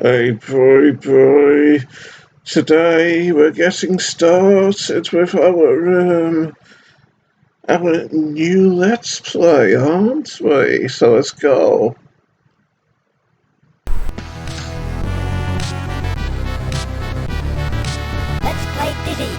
Hey, boy. Today we're getting started with our new Let's Play, aren't we? So let's go. Let's play Dizzy.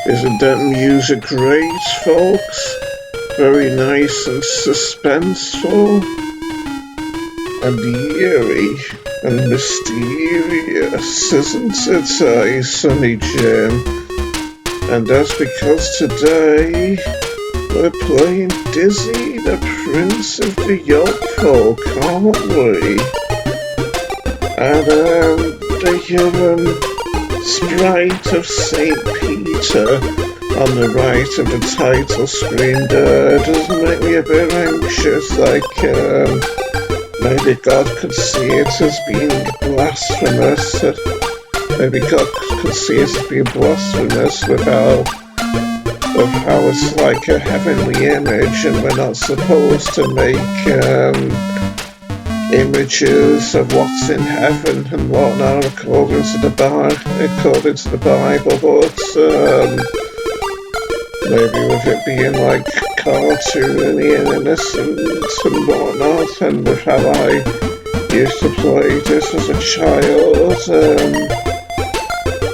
Isn't that music great, folks? Very nice and suspenseful, and eerie and mysterious, isn't it, Sonny Jim? And that's because today we're playing Dizzy, the Prince of the Yolkfolk, aren't we? And the sprite of St. Peter on the right of the title screen there doesn't make me a bit anxious, like maybe God could see it as being blasphemous, maybe God could see it as being blasphemous with how it's like a heavenly image and we're not supposed to make images of what's in heaven and whatnot according to the Bible, but maybe with it being like cartoony and innocent and whatnot, and with how I used to play this as a child,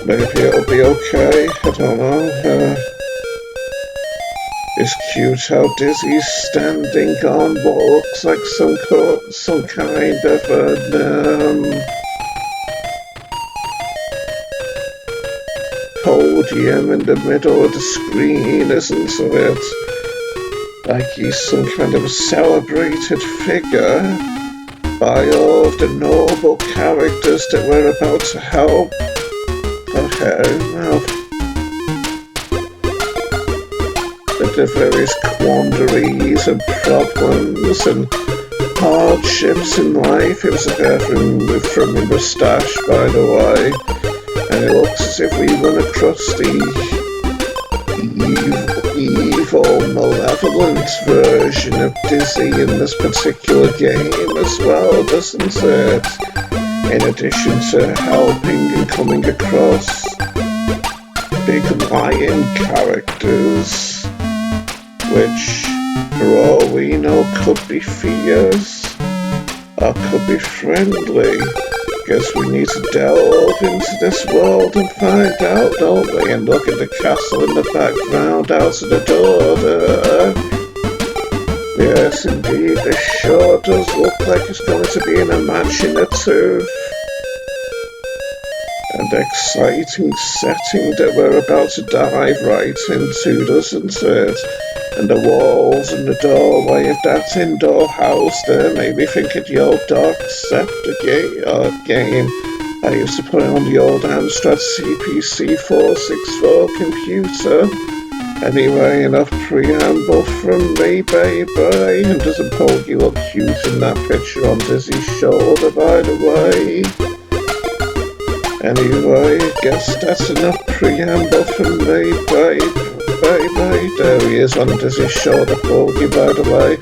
maybe it'll be okay. I don't know. It's cute how Dizzy's standing on what looks like some kind of an podium in the middle of the screen, isn't it? Like he's some kind of a celebrated figure by all of the noble characters that we're about to help. The various quandaries and problems and hardships in life. It was a bit from my moustache, by the way, and it looks as if we run across the evil, malevolent version of Dizzy in this particular game as well, doesn't it? In addition to helping and coming across big lion characters, which, for all we know, could be fierce or could be friendly. Guess we need to delve into this world and find out, don't we? And look at the castle in the background out of the door there. Yes, indeed, this sure does look like it's going to be an imaginative and exciting setting that we're about to dive right into, doesn't it? And the walls and the doorway of that indoor house there made me think of the old Dark Scepter game I used to play on the old Amstrad CPC 464 computer. Anyway, enough preamble from me, baby. And doesn't Poggy look cute in that picture on Dizzy's shoulder, by the way? Anyway, guess that's enough preamble from me, baby. There he is on Dizzy's shoulder, Poggy, by the way.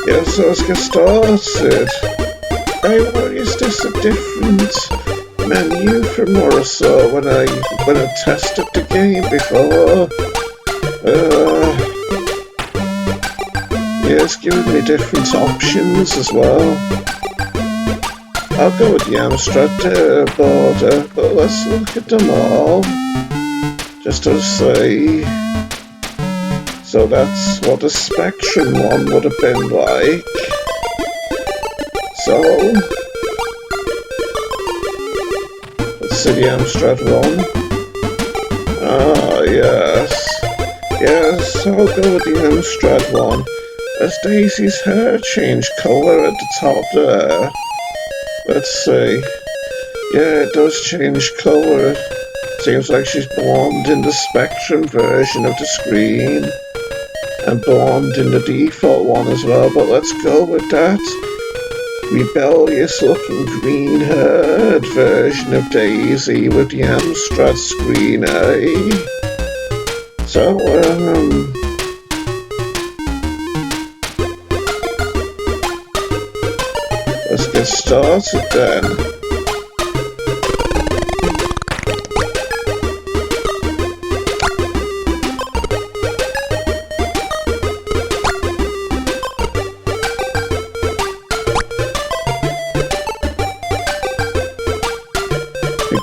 Yes, so let's get started. Hey, why is this a different menu from what I saw when I tested the game before? Yeah, it's giving me different options as well. I'll go with the Amstrad border, but let's look at them all, just to see. So that's what the Spectrum one would have been like. So, let's see the Amstrad one. Ah, yes. Yes, I'll go with the Amstrad one. As Daisy's hair changed colour at the top there. Let's see. Yeah, it does change colour. Seems like she's blonde in the Spectrum version of the screen. And blonde in the default one as well, but let's go with that. rebellious-looking green-haired version of Daisy with the Amstrad screen, eh? So, let's get started then.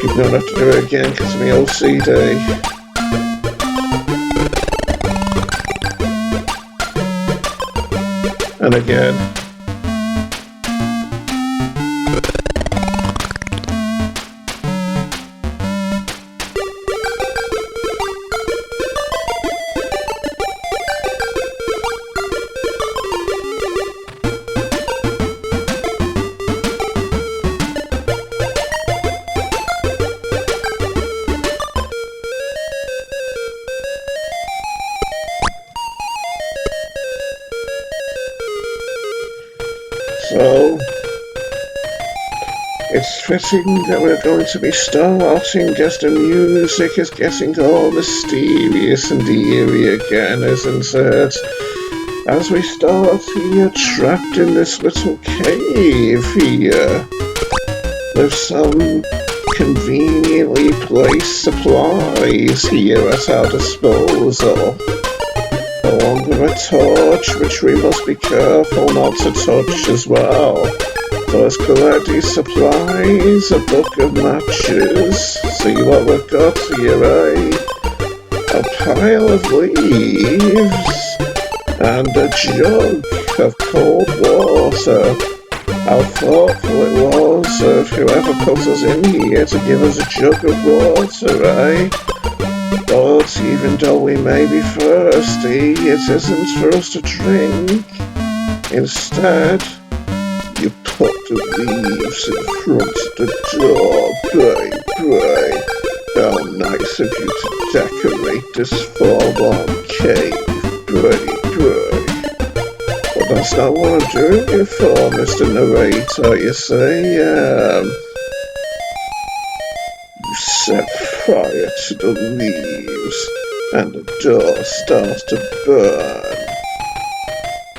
I don't have to do it again because of my OCD. And again. So, it's fitting that we're going to be starting as the music is getting all mysterious and eerie again, isn't it? As we start here, trapped in this little cave here, with some conveniently placed supplies here at our disposal. Along with a torch, which we must be careful not to touch as well. So let's collect these supplies, a book of matches, see what we've got here, eh? A pile of leaves, and a jug of cold water. How thoughtful it was of whoever put us in here to give us a jug of water, eh? But even though we may be thirsty, it isn't for us to drink. Instead, you put the leaves in front of the door, pray. How nice of you to decorate this forlorn cave, pray. But that's not what I'm doing it for, Mr. Narrator, you see. Set fire to the leaves, and the door starts to burn.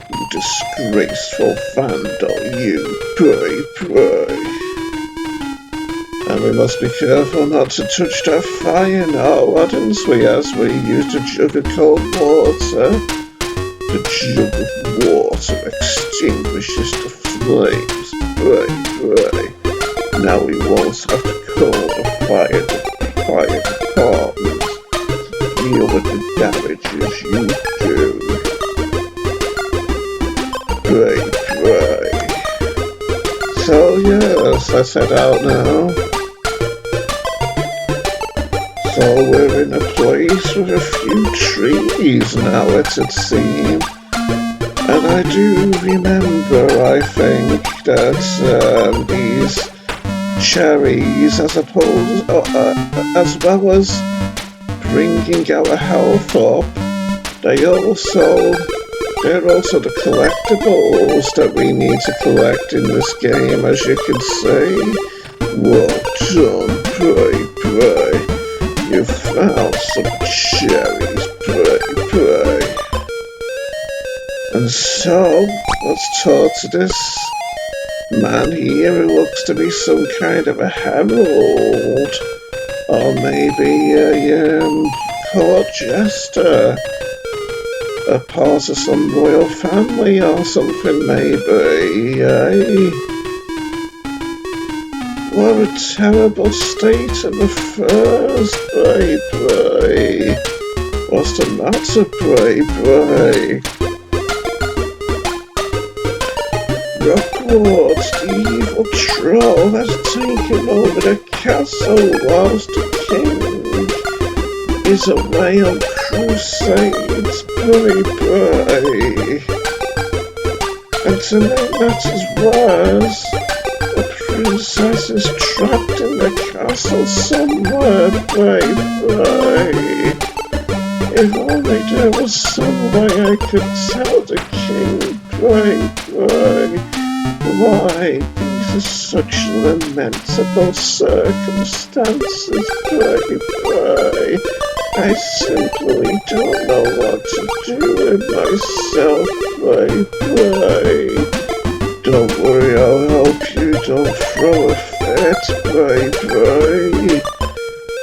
You disgraceful vandal, you, pray. And we must be careful not to touch that fire now, hadn't we, as we used a jug of cold water? The jug of water extinguishes the flames, pray. Now we won't have to call the fire department to deal with the damages you do. Pray. So yes, let's head out now. So we're in a place with a few trees now, it would seem. And I do remember, I think, that these cherries, as well as bringing our health up, they're also the collectibles that we need to collect in this game, as you can see. Well done, pray. You found some cherries, pray. And so, let's talk to this man here who looks to be some kind of a herald, or maybe a court jester, a part of some royal family or something, maybe, eh? What a terrible state of affairs, pray. What's the matter, pray? Rockwart, the evil troll, has taken over the castle whilst the king is away on crusades, pray. And to make matters worse, the princess is trapped in the castle somewhere, pray. If only there was some way I could tell the king, pray. why these are such lamentable circumstances, pray. I simply don't know what to do with myself, pray. Don't worry, I'll help you, don't throw a fit, pray.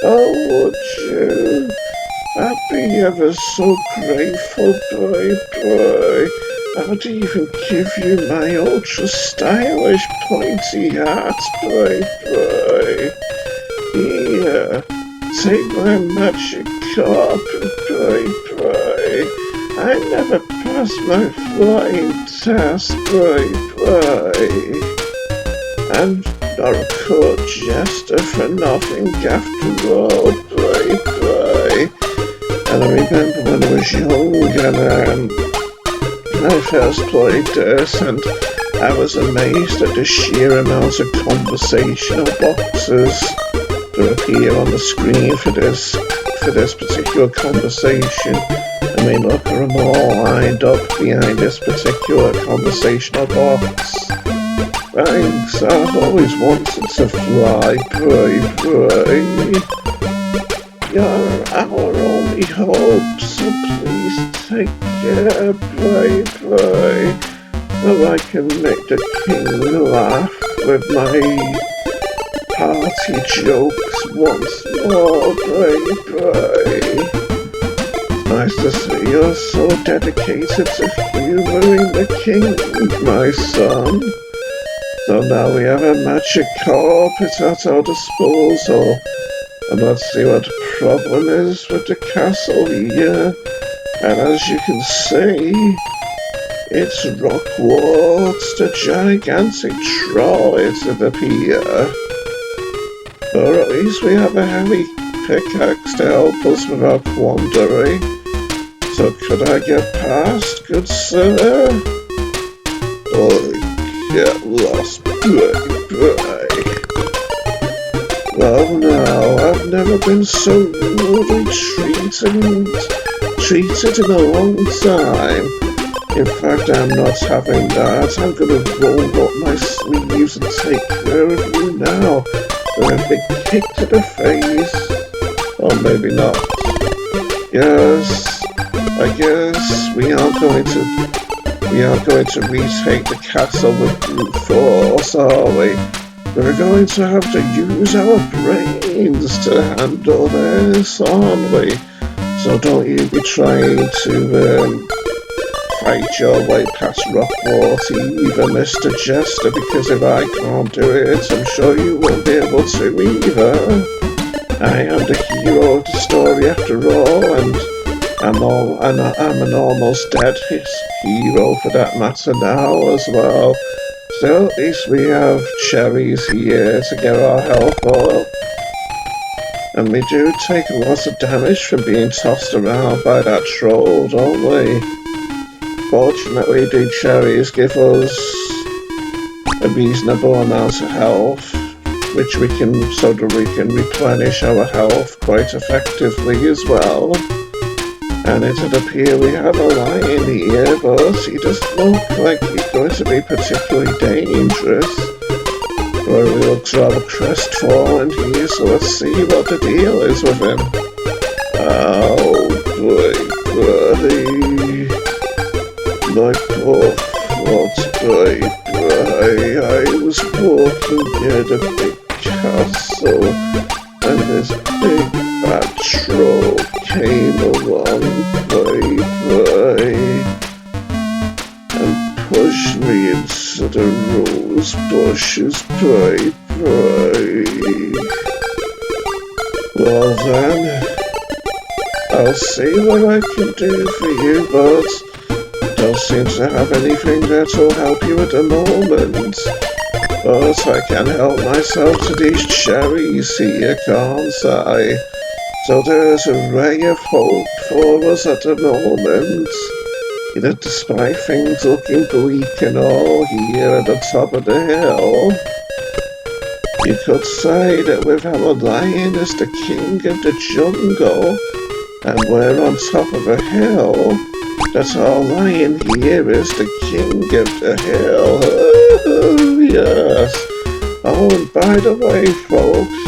Oh, would you? I'd be ever so grateful, pray. I'd even give you my ultra-stylish pointy hat, pray. Here, take my magic carpet, pray. I never passed my flying test, pray. I'm not a court jester for nothing after all, pray. And I remember when I was young and I first played this, and I was amazed at the sheer amount of conversational boxes that appear on the screen for this particular conversation. I mean, look at them all lined up behind this particular conversational box. Thanks, I've always wanted to fly, pray. You're our only hope, so please take care, pray. So I can make the king laugh with my party jokes once more, pray. It's nice to see you're so dedicated to humouring the king, my son. So now we have a magic carpet at our disposal, and let's see what the problem is with the castle here. And as you can see, it's Rockwart, the gigantic troll, it'd appear. Or at least we have a heavy pickaxe to help us with our quandary. So could I get past, good sir? Or get lost, pray. Well now, I've never been so rudely treated in a long time. In fact, I'm not having that. I'm gonna roll up my sleeves and take care of you now. With a big kick to the face. Or maybe not. Yes, I guess we are going to retake the castle with brute force, are we? We're going to have to use our brains to handle this, aren't we? So don't you be trying to fight your way past Rockwart either, Mr. Jester, because if I can't do it, I'm sure you won't be able to either. I am the hero of the story after all, and I'm an almost dead hero for that matter now as well. So at least we have cherries here to get our health up. And we do take a lot of damage from being tossed around by that troll, don't we? Fortunately, the cherries give us a reasonable amount of health, which we can replenish our health quite effectively as well. And it'd appear we have a lion here, but he doesn't look like he's going to be particularly dangerous. Or he looks rather crestfallen here, so let's see what the deal is with him. Oh, buddy. My poor foot, I was walking near the big castle, and this big bad troll came along, and pushed me into the rose bushes, Well then, I'll see what I can do for you, but don't seem to have anything that'll help you at the moment. But I can help myself to these cherries here, can't I? So there's a ray of hope for us at the moment. That despite things looking bleak and all here at the top of the hill, you could say that with our lion as the king of the jungle, and we're on top of a hill, That's all lying here is the king of the hill. Oh, yes. Oh, and by the way, folks,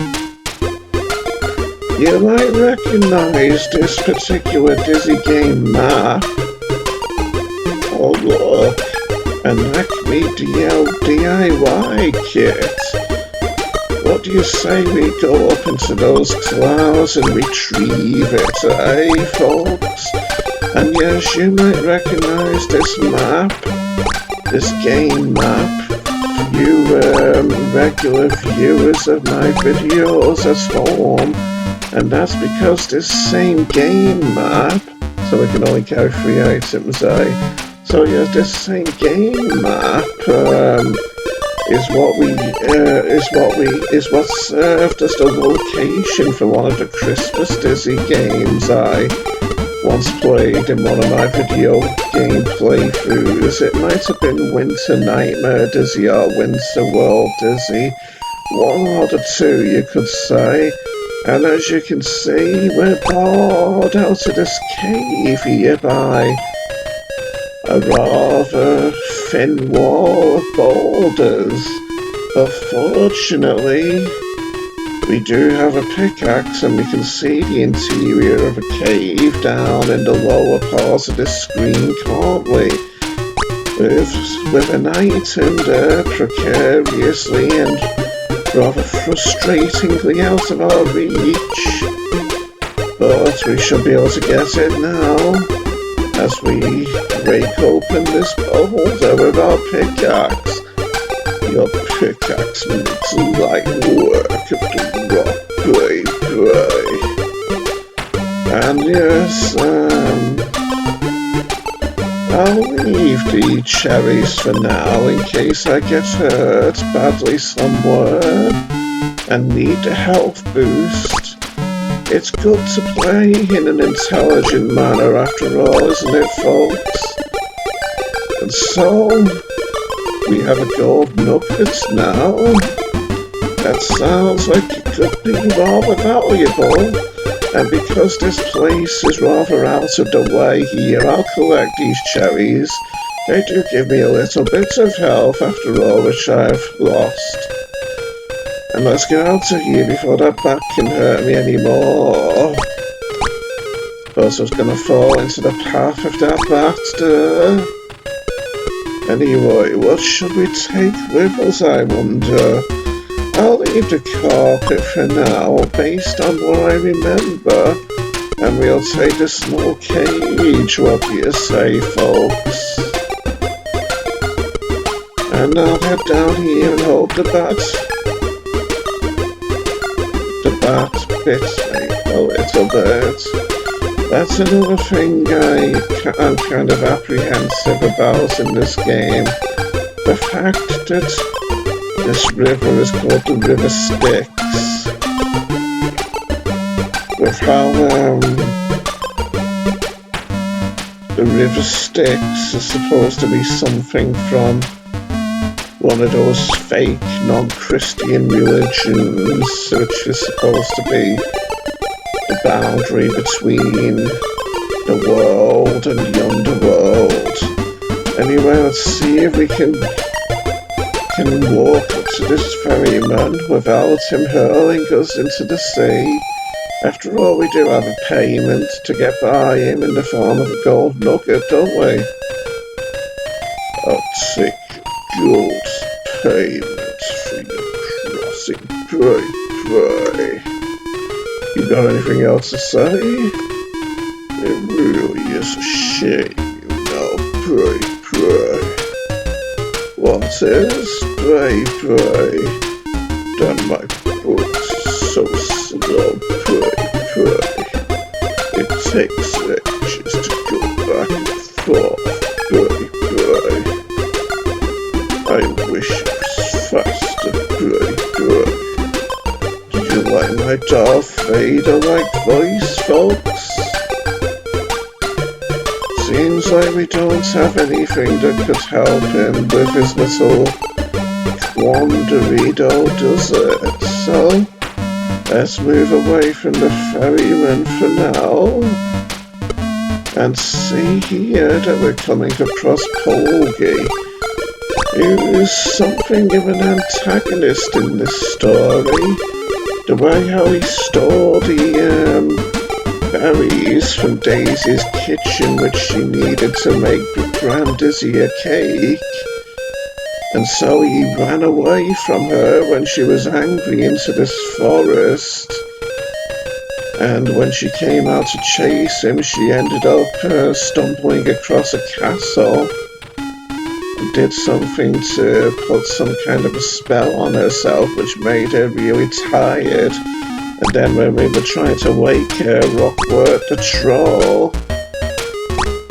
you might recognize this particular Dizzy game map. Oh, look, an Acme DIY kit. What do you say we go up into those clouds and retrieve it, eh, folks? And yes, you might recognize this map, this game map. You regular viewers of my videos at home, and that's because this same game map, so we can only carry 3 items, eh? So yeah, this same game map is what served as the location for one of the Christmas Dizzy games I once played in one of my video game playthroughs. It might have been Winter Nightmare Dizzy or Winter World Dizzy, one or the two you could say. And as you can see, we're bored out of this cave here by a rather thin wall of boulders. But fortunately, we do have a pickaxe and we can see the interior of a cave down in the lower part of the screen, can't we? With an item there precariously and rather frustratingly out of our reach. But we should be able to get it now as we break open this boulder with our pickaxe. Your pickaxe makes light work of the rock, brave. And yes, I'll leave the cherries for now in case I get hurt badly somewhere and need a health boost. It's good to play in an intelligent manner after all, isn't it, folks? And so, we have a gold nugget now. That sounds like it could be rather valuable. And because this place is rather out of the way here, I'll collect these cherries. They do give me a little bit of health after all, which I've lost. And let's get out of here before that bat can hurt me anymore. Thought I was gonna fall into the path of that bat there. Anyway, what should we take with us, I wonder? I'll leave the carpet for now, based on what I remember, and we'll take a small cage, what do you say, folks? And I'll head down here and hold the bat. The bat bit me a little bit. That's another thing I'm kind of apprehensive about in this game. The fact that this river is called the River Styx. With how the River Styx is supposed to be something from one of those fake non-Christian religions, which is supposed to be the boundary between the world and the underworld. Anyway, let's see if we can walk up to this ferryman without him hurling us into the sea. After all, we do have a payment to get by him in the form of a gold nugget, don't we? I'll take gold payment for your crossing. Pray. You got anything else to say? It really is a shame, you know. Pray. What is? Pray. Damn, my book's so slow. Pray. It takes ages to go back and forth. Pray. I wish it was faster. Pray. Do you like my Darth Vader-like voice, folks? Seems like we don't have anything that could help him with his little quandary-do, does it? So, let's move away from the ferryman for now. And see here that we're coming across Porgy, who's something of an antagonist in this story. The way how he stole the berries from Daisy's kitchen, which she needed to make Grand Dizzy a cake. And so he ran away from her when she was angry into this forest. And when she came out to chase him, she ended up stumbling across a castle. And did something to put some kind of a spell on herself, which made her really tired. And then when we were trying to wake her, Rockwart the troll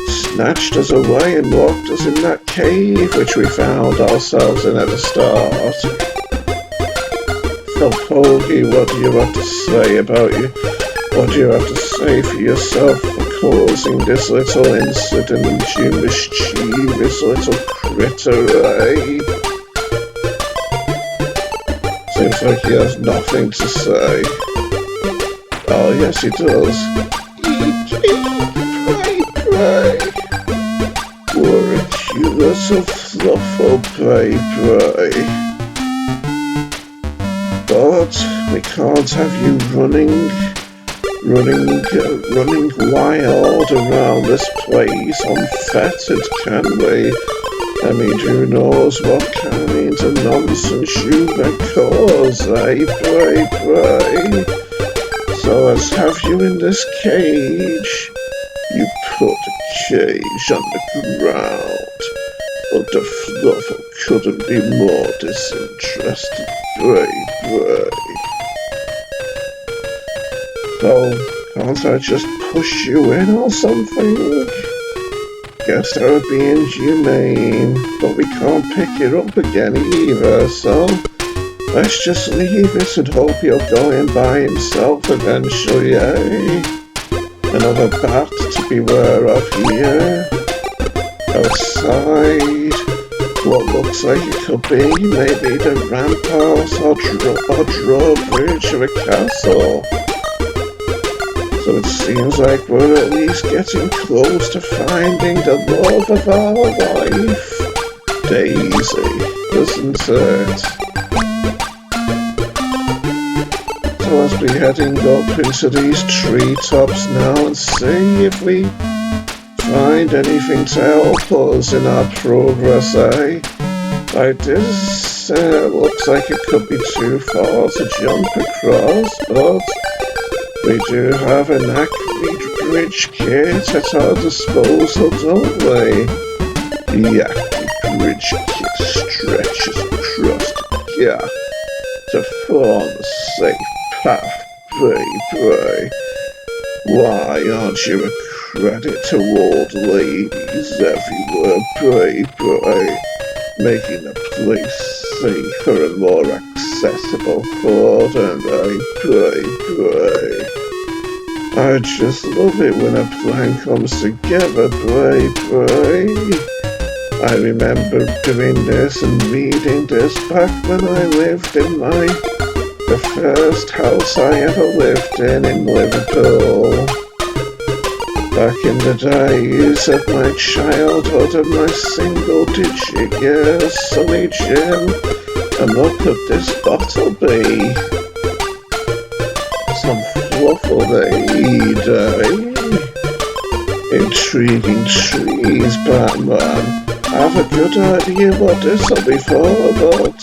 snatched us away and locked us in that cave, which we found ourselves in at the start. So, Porgy, what do you have to say about you? What do you have to say for yourself for causing this little incident, you mischievous little critter, eh? Seems like he has nothing to say. Oh, yes, he does. Pray. We're a cute little fluffle, pray. But we can't have you running wild around this place unfettered, can we? I mean, who knows what kind of nonsense you may cause, eh? Pray. So let's have you in this cage. You put the cage on the ground, but the fluffle couldn't be more disinterested, pray. So, can't I just push you in or something? Guess that would be inhumane, but we can't pick it up again either, so let's just leave it and hope he'll go in by himself eventually, eh? Another bat to beware of here. Outside, what looks like it could be maybe the ramparts or drawbridge of a castle. So it seems like we're at least getting close to finding the love of our life. Daisy, isn't it? So let's be heading up into these treetops now and see if we find anything to help us in our progress, eh? Like this, looks like it could be too far to jump across, but we do have an accurate bridge kit at our disposal, don't we? The accurate bridge kit stretches across the gap to form a safe path, pray. Why aren't you a credit to old ladies everywhere, pray, making the place safer and more accessible for them, pray. I just love it when a plan comes together, pray. I remember doing this and reading this back when I lived in the first house I ever lived in Liverpool. Back in the days of my childhood and my single-digit years, Sonny Jim, and what could this bottle be? Some fluffle they eat, eh? Intriguing trees, Batman. I have a good idea what this'll be for, but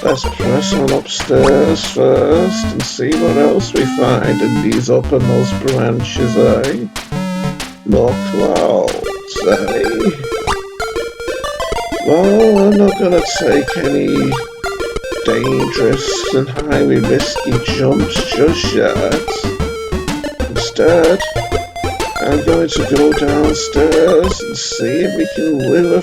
let's press on upstairs first and see what else we find in these uppermost branches, eh? More clouds, eh? Well, I'm not gonna take any dangerous and highly risky jumps just yet. Instead, I'm going to go downstairs and see if we can lure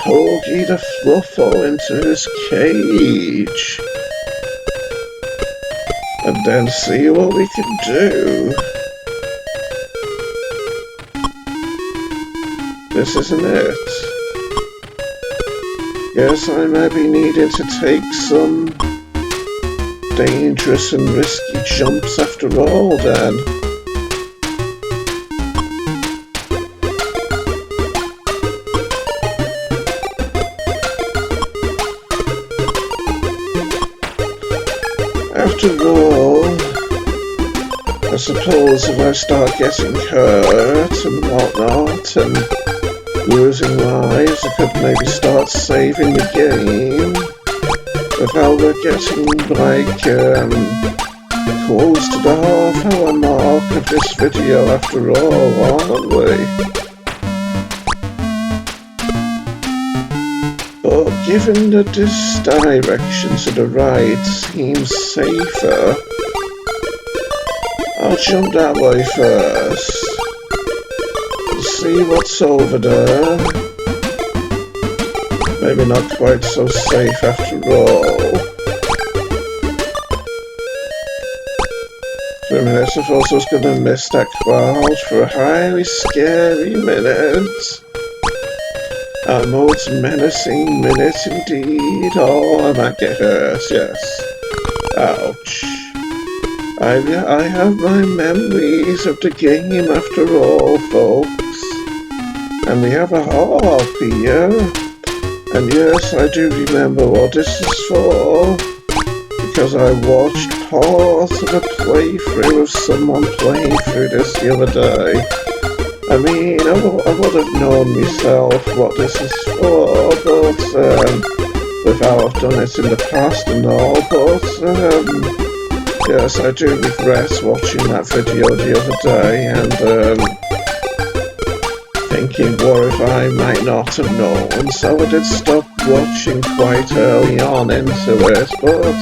Porgy the Fluffle into his cage. And then see what we can do. This isn't it. Guess I might be needing to take some dangerous and risky jumps after all then. suppose if I start getting hurt and whatnot and losing lives, I could maybe start saving the game without we're getting like close to the half-hour mark of this video after all, aren't we? But given that this direction to the right seems safer, I'll jump that way first and see what's over there. Maybe not quite so safe after all. For a minute I thought I was going to miss that cloud for a highly scary minute. A most menacing minute indeed. Oh, I might get hurt, yes. Ouch. I have my memories of the game after all, folks. And we have a harp here. And yes, I do remember what this is for. Because I watched part of a playthrough of someone playing through this the other day. I mean, I would have known myself what this is for, but with how I've done it in the past and all, but yes, I do regret watching that video the other day and thinking what if I might not have known, so I did stop watching quite early on into it, but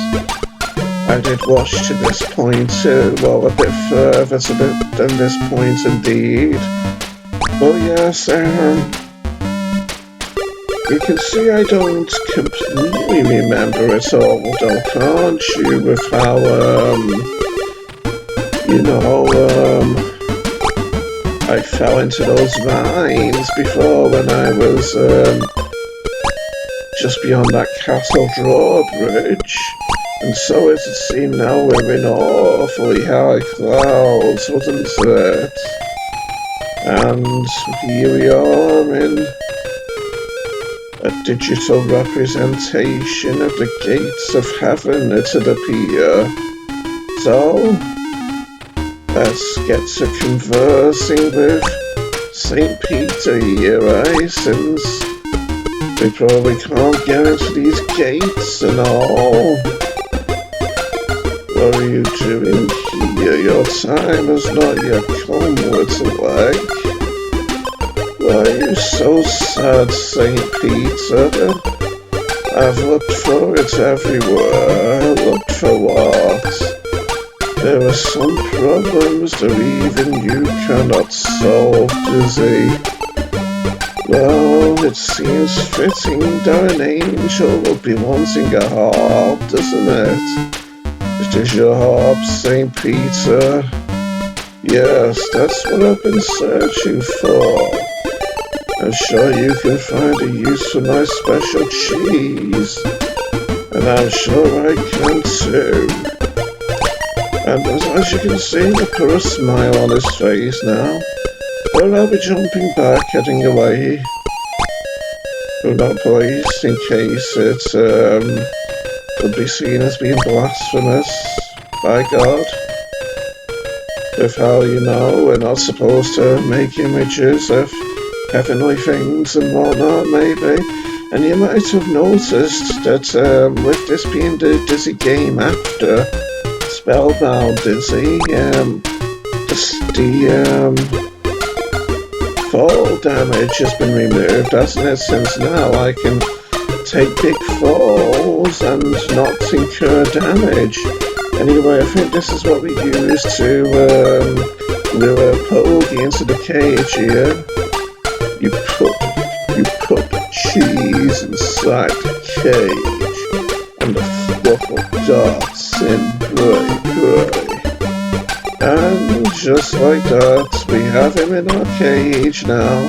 I did watch to this point too, well a bit further than this point indeed. But yes, you can see I don't completely remember it all though, can't you, with how, you know, I fell into those vines before when I was, just beyond that castle drawbridge. And so it seemed now we're in awfully high clouds, wasn't it? And here we are in a digital representation of the gates of heaven, it would appear. So, let's get to conversing with St. Peter here, eh? Since we probably can't get into these gates and all. What are you doing here? Your time has not yet come, little leg. Why are you so sad, St. Peter? I've looked for it everywhere. Looked for what? There are some problems that even you cannot solve, Dizzy. Well, it seems fitting that an angel will be wanting a harp, doesn't it? It is your harp, St. Peter. Yes, that's what I've been searching for. I'm sure you can find a use for my special cheese. And I'm sure I can too. And as you can see, look at a smile on his face now. But I'll be jumping back, heading away from that place in case it could be seen as being blasphemous by God. With how, you know, we're not supposed to make images of heavenly things and whatnot, maybe. And you might have noticed that with this being the Dizzy game after Spellbound Dizzy, fall damage has been removed, hasn't it? Since now I can take big falls and not incur damage. Anyway, I think this is what we use to lure Poggy into the cage here. You put cheese inside the cage, and the fluffle darts in gray. And just like that, we have him in our cage now.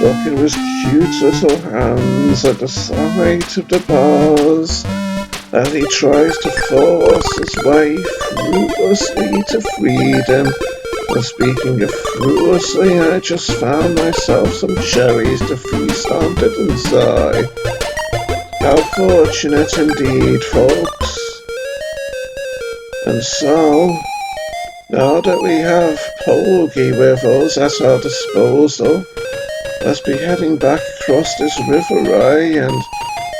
Look at his cute little hands at the side of the bars as he tries to force his way fruitlessly to freedom. And speaking of fruitlessly, I just found myself some cherries to feast on, didn't I? How fortunate indeed, folks. And so, Now that we have Poggy with us at our disposal, let's be heading back across this river, and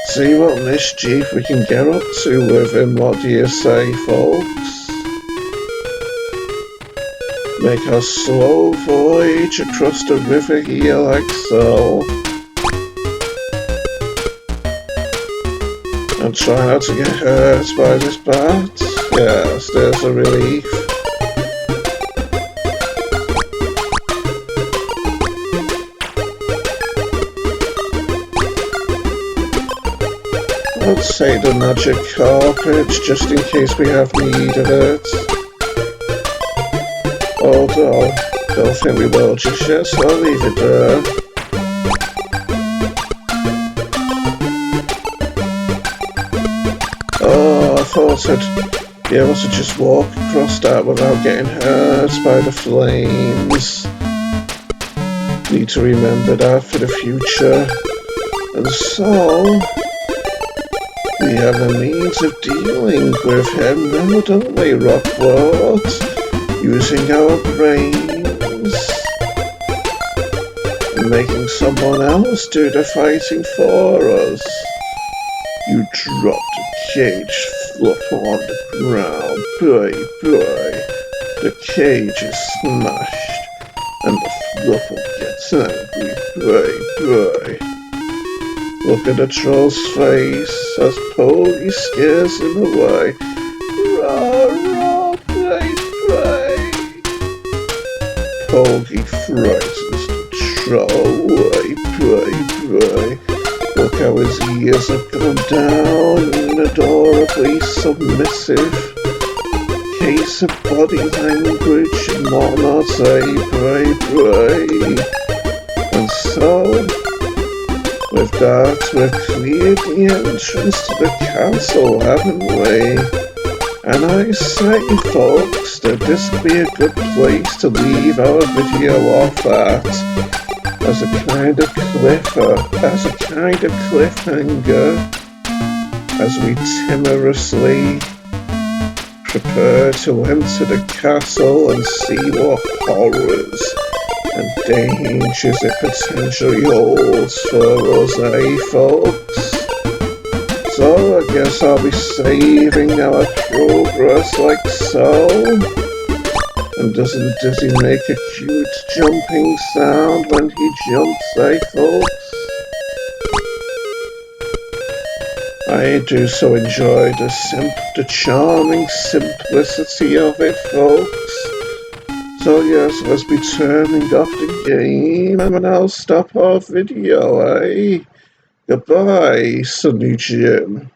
see what mischief we can get up to with him. What do you say, folks? Make our slow voyage across the river here like so. And try not to get hurt by this bat. Yes, there's a relief. Let's say the magic carpet, just in case we have need of it. Although, don't think we will just yet, so I'll leave it there. Oh, I thought I'd be able to just walk across that without getting hurt by the flames. Need to remember that for the future. And so, we have a means of dealing with him now, don't we, Rockwart? Using our brains. And making someone else do the fighting for us. You dropped a cage fluff on the ground, boy. The cage is smashed, and the fluffle gets angry, boy. Look at the troll's face as Poggy scares him away. Rah, boy. Poggy frightens the troll away, boy. Look how his ears have gone down and adorably submissive. Case of body language and whatnot, boy. And so, with that, we've cleared the entrance to the castle, haven't we? And I say, folks, that this would be a good place to leave our video off at, as a kind of cliffhanger, as we timorously prepare to enter the castle and see what horrors and dangers it potentially holds for us, folks? So I guess I'll be saving our progress like so. And doesn't Dizzy make a cute jumping sound when he jumps, folks? I do so enjoy the charming simplicity of it, folks. So yes, let's be turning off the game and I'll stop our video, Goodbye, Sunny Jim.